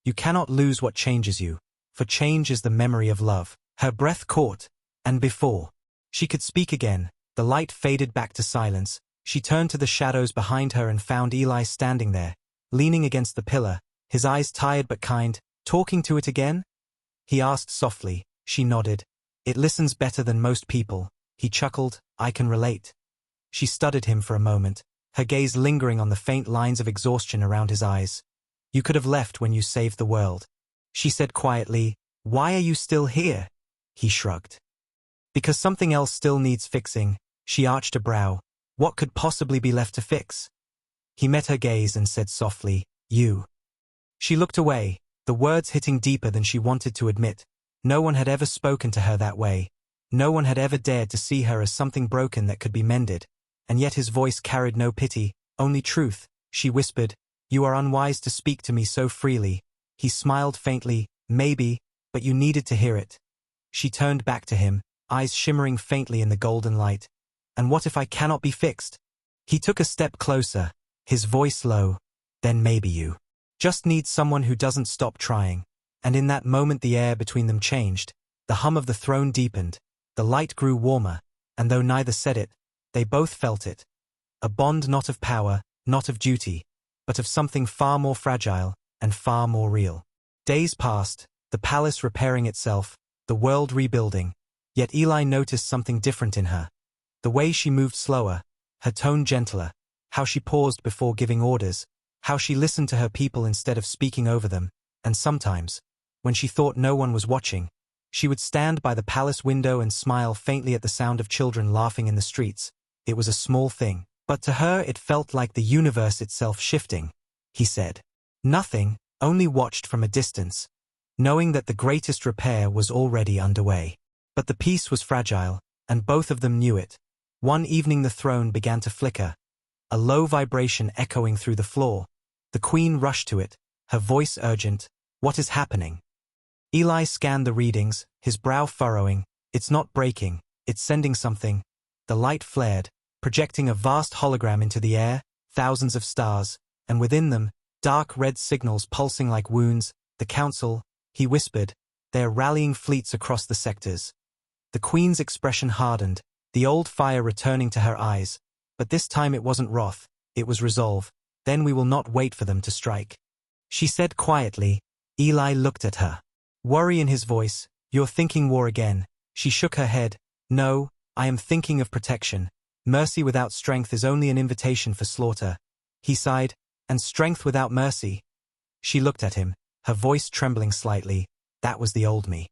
you cannot lose what changes you, for change is the memory of love. Her breath caught, and before she could speak again, the light faded back to silence. She turned to the shadows behind her and found Eli standing there, leaning against the pillar, his eyes tired but kind. Talking to it again? He asked softly. She nodded. It listens better than most people. He chuckled. I can relate. She studied him for a moment, her gaze lingering on the faint lines of exhaustion around his eyes. You could have left when you saved the world. She said quietly, why are you still here? He shrugged. Because something else still needs fixing. She arched a brow. What could possibly be left to fix? He met her gaze and said softly, you. She looked away, the words hitting deeper than she wanted to admit. No one had ever spoken to her that way. No one had ever dared to see her as something broken that could be mended. And yet his voice carried no pity, only truth. She whispered, you are unwise to speak to me so freely. He smiled faintly, maybe, but you needed to hear it. She turned back to him, eyes shimmering faintly in the golden light. And what if I cannot be fixed? He took a step closer, his voice low. Then maybe you just need someone who doesn't stop trying. And in that moment the air between them changed. The hum of the throne deepened. The light grew warmer, and though neither said it, they both felt it. A bond not of power, not of duty, but of something far more fragile and far more real. Days passed, the palace repairing itself, the world rebuilding. Yet Eli noticed something different in her. The way she moved slower, her tone gentler, how she paused before giving orders, how she listened to her people instead of speaking over them, and sometimes, when she thought no one was watching, she would stand by the palace window and smile faintly at the sound of children laughing in the streets. It was a small thing, but to her it felt like the universe itself shifting. He said nothing, only watched from a distance, knowing that the greatest repair was already underway. But the peace was fragile, and both of them knew it. One evening the throne began to flicker, a low vibration echoing through the floor. The queen rushed to it, her voice urgent. What is happening? Eli scanned the readings, his brow furrowing. It's not breaking, it's sending something. The light flared, projecting a vast hologram into the air, thousands of stars, and within them, dark red signals pulsing like wounds. The council, he whispered, they are rallying fleets across the sectors. The queen's expression hardened, the old fire returning to her eyes. But this time it wasn't wrath, it was resolve. Then we will not wait for them to strike. She said quietly. Eli looked at her, worry in his voice. You're thinking war again. She shook her head. No, I am thinking of protection. Mercy without strength is only an invitation for slaughter. He sighed. And strength without mercy. She looked at him, her voice trembling slightly. That was the old me.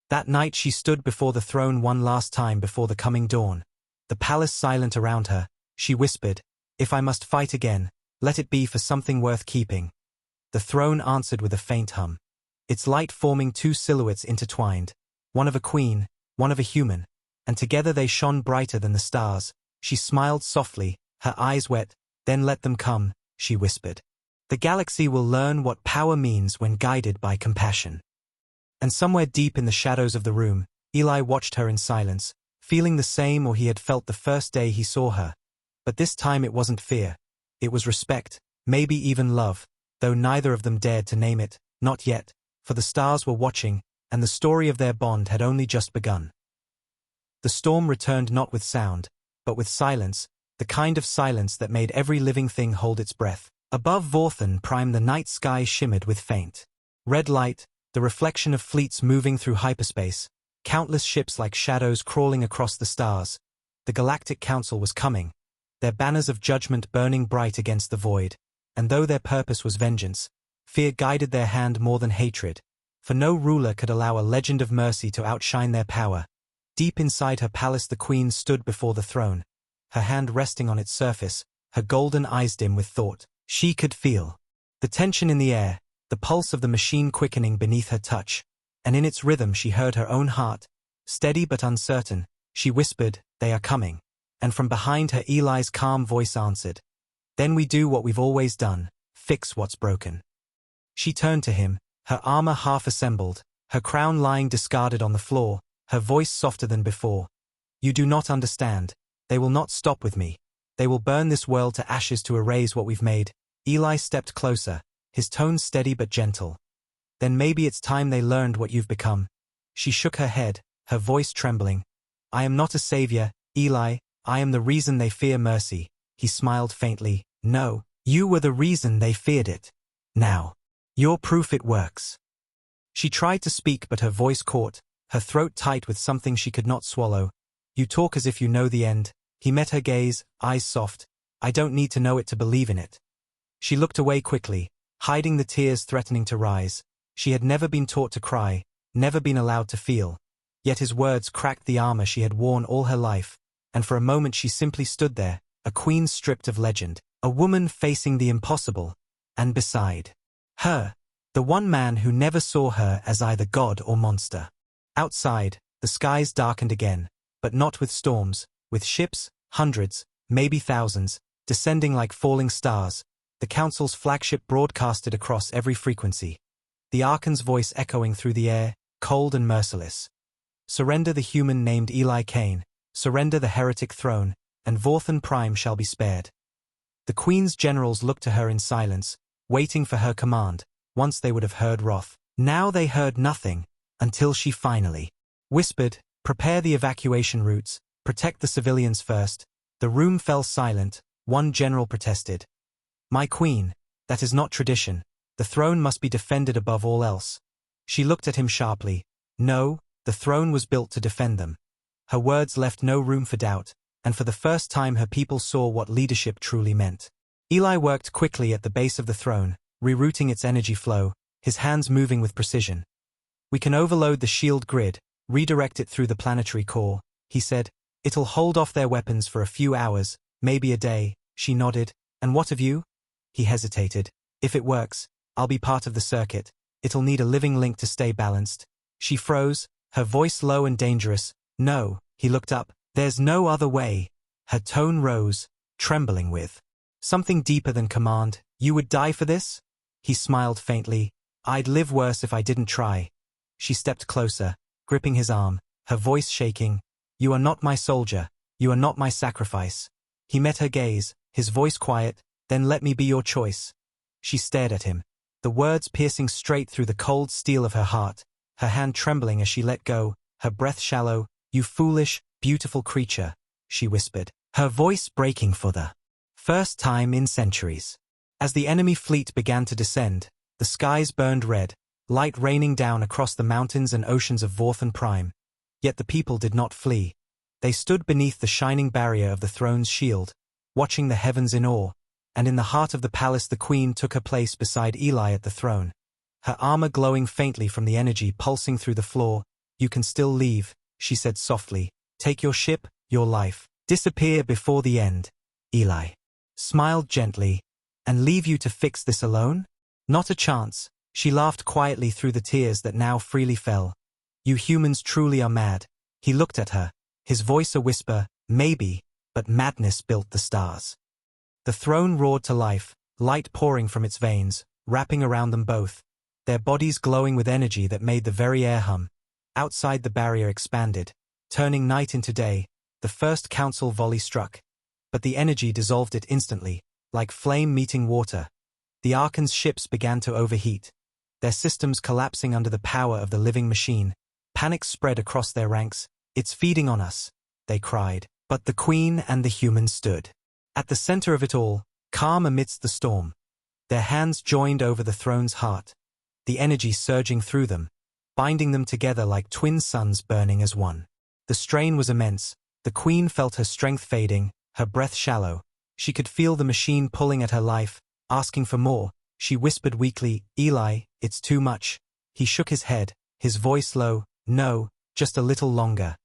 That night she stood before the throne one last time before the coming dawn. The palace silent around her. She whispered, if I must fight again, let it be for something worth keeping. The throne answered with a faint hum, its light forming two silhouettes intertwined, one of a queen, one of a human, and together they shone brighter than the stars. She smiled softly, her eyes wet. Then let them come, she whispered. The galaxy will learn what power means when guided by compassion. And somewhere deep in the shadows of the room, Eli watched her in silence, feeling the same or he had felt the first day he saw her. But this time it wasn't fear. It was respect, maybe even love, though neither of them dared to name it, not yet, for the stars were watching, and the story of their bond had only just begun. The storm returned not with sound, but with silence, the kind of silence that made every living thing hold its breath. Above Vorthen Prime the night sky shimmered with faint red light, the reflection of fleets moving through hyperspace, countless ships like shadows crawling across the stars. The Galactic Council was coming, their banners of judgment burning bright against the void, and though their purpose was vengeance, fear guided their hand more than hatred, for no ruler could allow a legend of mercy to outshine their power. Deep inside her palace the queen stood before the throne, her hand resting on its surface, her golden eyes dim with thought. She could feel the tension in the air, the pulse of the machine quickening beneath her touch, and in its rhythm she heard her own heart, steady but uncertain. She whispered, "They are coming." And from behind her Eli's calm voice answered, "Then we do what we've always done, fix what's broken." She turned to him, her armor half assembled, her crown lying discarded on the floor, her voice softer than before. "You do not understand. They will not stop with me. They will burn this world to ashes to erase what we've made." Eli stepped closer, his tone steady but gentle. "Then maybe it's time they learned what you've become." She shook her head, her voice trembling. "I am not a savior, Eli, I am the reason they fear mercy." He smiled faintly. "No, you were the reason they feared it. Now, you're proof it works." She tried to speak but her voice caught, her throat tight with something she could not swallow. "You talk as if you know the end." He met her gaze, eyes soft. "I don't need to know it to believe in it." She looked away quickly, hiding the tears threatening to rise. She had never been taught to cry, never been allowed to feel. Yet his words cracked the armor she had worn all her life, and for a moment she simply stood there, a queen stripped of legend, a woman facing the impossible, and beside her, the one man who never saw her as either god or monster. Outside, the skies darkened again, but not with storms, with ships, hundreds, maybe thousands, descending like falling stars. The Council's flagship broadcasted across every frequency, the Archon's voice echoing through the air, cold and merciless. "Surrender the human named Eli Kane, surrender the heretic throne, and Vorthan Prime shall be spared." The Queen's generals looked to her in silence, waiting for her command. Once they would have heard wrath. Now they heard nothing, until she finally whispered, "Prepare the evacuation routes, protect the civilians first." The room fell silent. One general protested. "My queen, that is not tradition. The throne must be defended above all else." She looked at him sharply. "No, the throne was built to defend them." Her words left no room for doubt, and for the first time her people saw what leadership truly meant. Eli worked quickly at the base of the throne, rerouting its energy flow, his hands moving with precision. "We can overload the shield grid, redirect it through the planetary core," he said. "It'll hold off their weapons for a few hours, maybe a day." She nodded. "And what of you?" He hesitated. "If it works, I'll be part of the circuit. It'll need a living link to stay balanced." She froze, her voice low and dangerous. "No." He looked up. "There's no other way." Her tone rose, trembling with something deeper than command. "You would die for this?" He smiled faintly. "I'd live worse if I didn't try." She stepped closer, gripping his arm, her voice shaking. "You are not my soldier. You are not my sacrifice." He met her gaze, his voice quiet. "Then let me be your choice." She stared at him, the words piercing straight through the cold steel of her heart, her hand trembling as she let go, her breath shallow. "You foolish, beautiful creature," she whispered, her voice breaking for the first time in centuries. As the enemy fleet began to descend, the skies burned red, light raining down across the mountains and oceans of Vorthan Prime. Yet the people did not flee. They stood beneath the shining barrier of the throne's shield, watching the heavens in awe, and in the heart of the palace the queen took her place beside Eli at the throne, her armor glowing faintly from the energy pulsing through the floor. "You can still leave," she said softly. "Take your ship, your life, disappear before the end." Eli smiled gently. "And leave you to fix this alone?" "Not a chance." She laughed quietly through the tears that now freely fell. "You humans truly are mad." He looked at her, his voice a whisper. "Maybe, but madness built the stars." The throne roared to life, light pouring from its veins, wrapping around them both, their bodies glowing with energy that made the very air hum. Outside the barrier expanded, turning night into day. The first council volley struck, but the energy dissolved it instantly, like flame meeting water. The Archon's ships began to overheat, their systems collapsing under the power of the living machine. Panic spread across their ranks. "It's feeding on us," they cried. But the queen and the humans stood at the center of it all, calm amidst the storm, their hands joined over the throne's heart. the energy surging through them, binding them together like twin suns burning as one. The strain was immense. The queen felt her strength fading, her breath shallow. She could feel the machine pulling at her life, asking for more. She whispered weakly, "Eli, it's too much." He shook his head, his voice low, "No, just a little longer."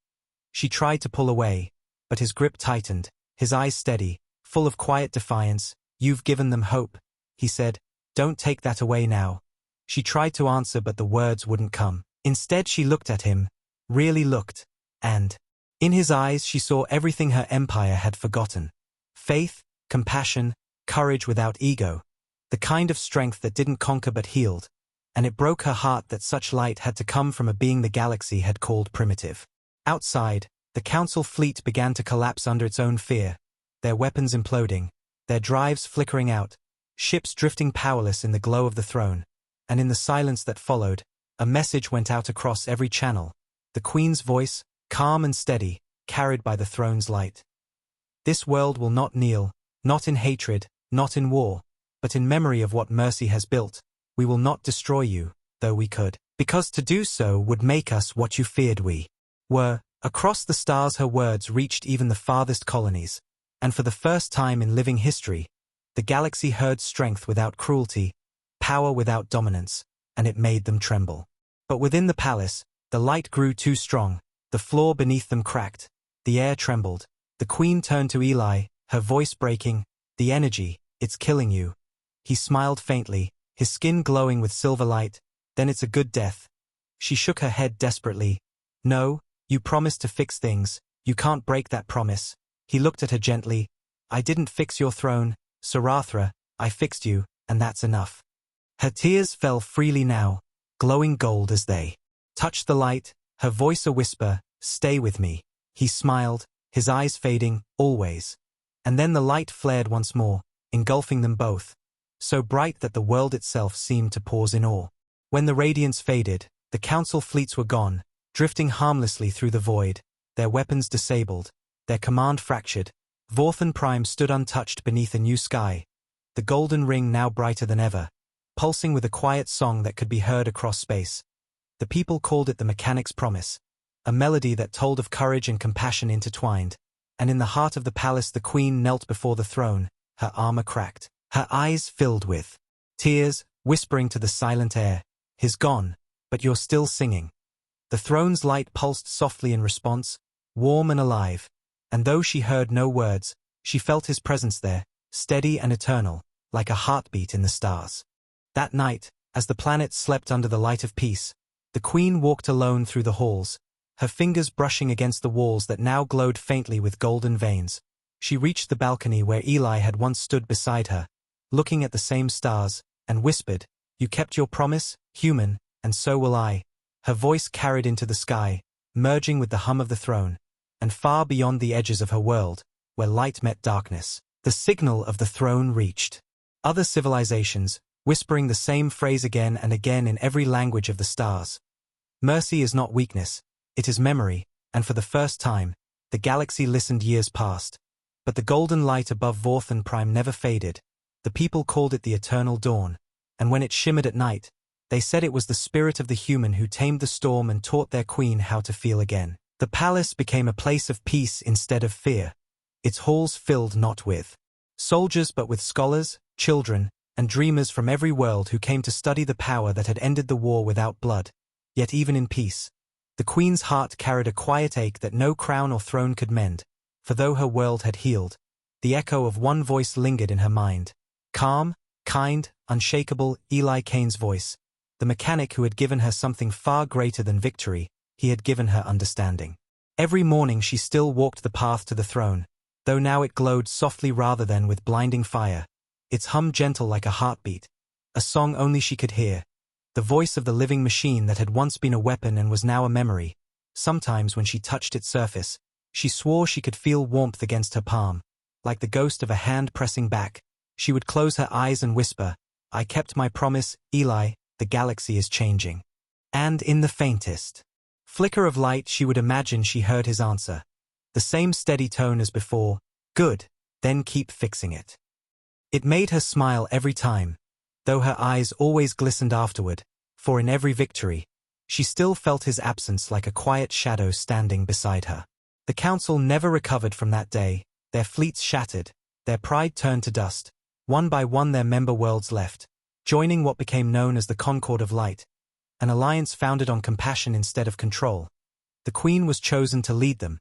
She tried to pull away, but his grip tightened, his eyes steady, full of quiet defiance. "You've given them hope," he said. "Don't take that away now." She tried to answer, but the words wouldn't come. Instead she looked at him, really looked, and in his eyes she saw everything her empire had forgotten. Faith, compassion, courage without ego. The kind of strength that didn't conquer but healed. And it broke her heart that such light had to come from a being the galaxy had called primitive. Outside, the Council fleet began to collapse under its own fear, their weapons imploding, their drives flickering out, ships drifting powerless in the glow of the throne. And in the silence that followed, a message went out across every channel. The Queen's voice, calm and steady, carried by the throne's light. "This world will not kneel, not in hatred, not in war, but in memory of what mercy has built. We will not destroy you, though we could, because to do so would make us what you feared we were." Across the stars her words reached even the farthest colonies, and for the first time in living history, the galaxy heard strength without cruelty, power without dominance, and it made them tremble. But within the palace, the light grew too strong, the floor beneath them cracked, the air trembled. The Queen turned to Eli, her voice breaking, "The energy, it's killing you." He smiled faintly, his skin glowing with silver light. "Then it's a good death." She shook her head desperately. "No, you promised to fix things, you can't break that promise." He looked at her gently. "I didn't fix your throne, Serathra, I fixed you, and that's enough." Her tears fell freely now, glowing gold as they touched the light, her voice a whisper, "Stay with me." He smiled, his eyes fading, "Always." And then the light flared once more, engulfing them both, so bright that the world itself seemed to pause in awe. When the radiance faded, the Council fleets were gone, drifting harmlessly through the void, their weapons disabled, their command fractured. Vorthan Prime stood untouched beneath a new sky, the golden ring now brighter than ever, pulsing with a quiet song that could be heard across space. The people called it the Mechanic's Promise, a melody that told of courage and compassion intertwined. And in the heart of the palace the Queen knelt before the throne, her armor cracked, her eyes filled with tears, whispering to the silent air, "He's gone, but you're still singing." The throne's light pulsed softly in response, warm and alive, and though she heard no words, she felt his presence there, steady and eternal, like a heartbeat in the stars. That night, as the planet slept under the light of peace, the Queen walked alone through the halls, her fingers brushing against the walls that now glowed faintly with golden veins. She reached the balcony where Eli had once stood beside her, looking at the same stars, and whispered, "You kept your promise, human, and so will I." Her voice carried into the sky, merging with the hum of the throne, and far beyond the edges of her world, where light met darkness, the signal of the throne reached other civilizations, whispering the same phrase again and again in every language of the stars. Mercy is not weakness, it is memory, and for the first time, the galaxy listened years past. But the golden light above Vorthan Prime never faded. The people called it the eternal dawn, and when it shimmered at night, they said it was the spirit of the human who tamed the storm and taught their queen how to feel again. The palace became a place of peace instead of fear, its halls filled not with soldiers but with scholars, children, and dreamers from every world who came to study the power that had ended the war without blood. Yet even in peace, the Queen's heart carried a quiet ache that no crown or throne could mend, for though her world had healed, the echo of one voice lingered in her mind. Calm, kind, unshakable, Eli Kane's voice, the mechanic who had given her something far greater than victory. He had given her understanding. Every morning she still walked the path to the throne, though now it glowed softly rather than with blinding fire, its hum gentle like a heartbeat, a song only she could hear, the voice of the living machine that had once been a weapon and was now a memory. Sometimes when she touched its surface, she swore she could feel warmth against her palm, like the ghost of a hand pressing back. She would close her eyes and whisper, "I kept my promise, Eli, the galaxy is changing." And in the faintest flicker of light she would imagine she heard his answer, the same steady tone as before, "Good, then keep fixing it." It made her smile every time, though her eyes always glistened afterward, for in every victory, she still felt his absence like a quiet shadow standing beside her. The council never recovered from that day, their fleets shattered, their pride turned to dust. One by one their member worlds left, joining what became known as the Concord of Light, an alliance founded on compassion instead of control. The Queen was chosen to lead them.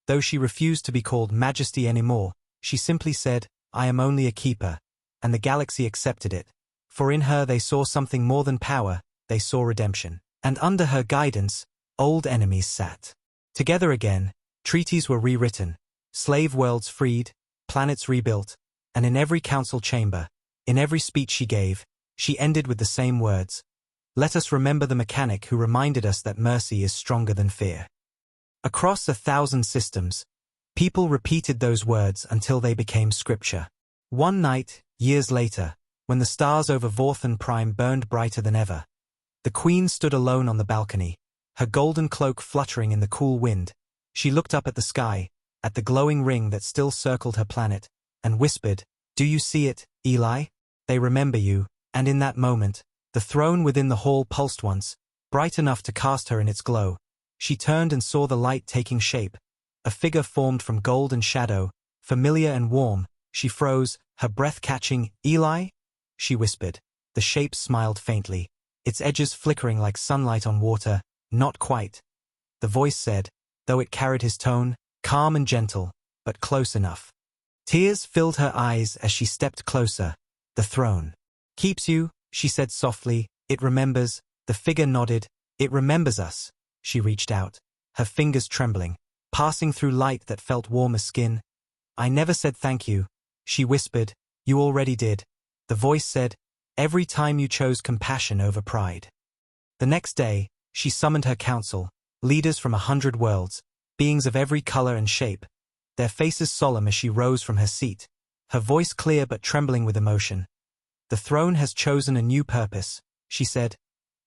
Though she refused to be called Majesty anymore, she simply said, "I am only a keeper," and the galaxy accepted it. For in her they saw something more than power, they saw redemption. And under her guidance, old enemies sat together again, treaties were rewritten, slave worlds freed, planets rebuilt, and in every council chamber, in every speech she gave, she ended with the same words. Let us remember the mechanic who reminded us that mercy is stronger than fear. Across 1,000 systems, people repeated those words until they became scripture. One night, years later, when the stars over Vorthan Prime burned brighter than ever, the Queen stood alone on the balcony, her golden cloak fluttering in the cool wind. She looked up at the sky, at the glowing ring that still circled her planet, and whispered, "Do you see it, Eli? They remember you." And in that moment, the throne within the hall pulsed once, bright enough to cast her in its glow. She turned and saw the light taking shape. A figure formed from gold and shadow, familiar and warm. She froze, her breath catching. "Eli?" she whispered. The shape smiled faintly, its edges flickering like sunlight on water. "Not quite." The voice said, though it carried his tone, calm and gentle, but close enough. Tears filled her eyes as she stepped closer. "The throne keeps you," she said softly. "It remembers." The figure nodded. "It remembers us." She reached out, her fingers trembling, passing through light that felt warm as skin. "I never said thank you," she whispered. "You already did." The voice said, "Every time you chose compassion over pride." The next day, she summoned her council, leaders from 100 worlds, beings of every color and shape, their faces solemn as she rose from her seat, her voice clear but trembling with emotion. "The throne has chosen a new purpose," she said.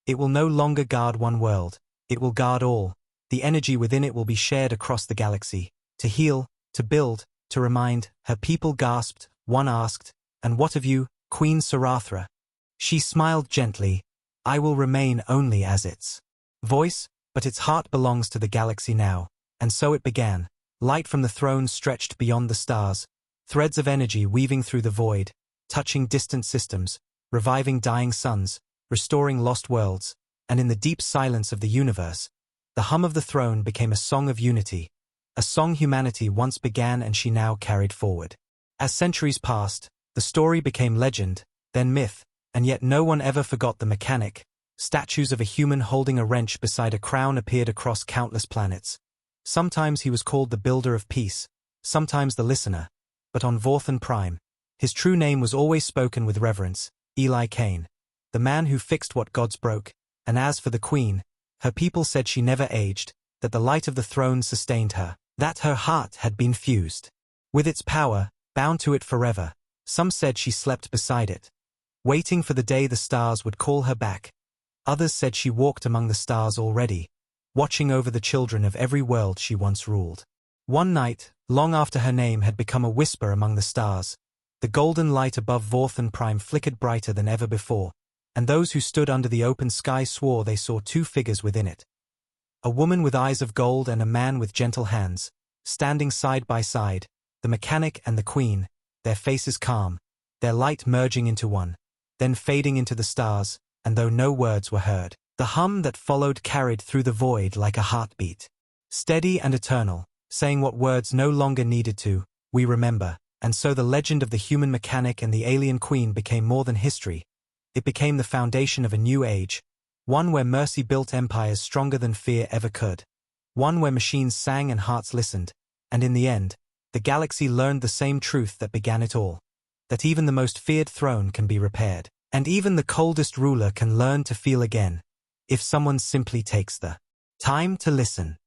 "It will no longer guard one world, it will guard all. The energy within it will be shared across the galaxy, to heal, to build, to remind." Her people gasped, one asked, "And what of you, Queen Serathra?" She smiled gently. "I will remain only as its voice, but its heart belongs to the galaxy now." And so it began. Light from the throne stretched beyond the stars, threads of energy weaving through the void, touching distant systems, reviving dying suns, restoring lost worlds, and in the deep silence of the universe, the hum of the throne became a song of unity, a song humanity once began and she now carried forward. As centuries passed, the story became legend, then myth, and yet no one ever forgot the mechanic. Statues of a human holding a wrench beside a crown appeared across countless planets. Sometimes he was called the Builder of Peace, sometimes the Listener, but on Vorthan Prime, his true name was always spoken with reverence, Eli Kane, the man who fixed what gods broke. And as for the Queen, her people said she never aged, that the light of the throne sustained her, that her heart had been fused with its power, bound to it forever. Some said she slept beside it, waiting for the day the stars would call her back. Others said she walked among the stars already, watching over the children of every world she once ruled. One night, long after her name had become a whisper among the stars, the golden light above Vorthan Prime flickered brighter than ever before, and those who stood under the open sky swore they saw two figures within it. A woman with eyes of gold and a man with gentle hands, standing side by side, the mechanic and the Queen, their faces calm, their light merging into one, then fading into the stars, and though no words were heard, the hum that followed carried through the void like a heartbeat. Steady and eternal, saying what words no longer needed to, "We remember." And so the legend of the human mechanic and the alien Queen became more than history. It became the foundation of a new age, one where mercy built empires stronger than fear ever could, one where machines sang and hearts listened, and in the end, the galaxy learned the same truth that began it all, that even the most feared throne can be repaired, and even the coldest ruler can learn to feel again, if someone simply takes the time to listen.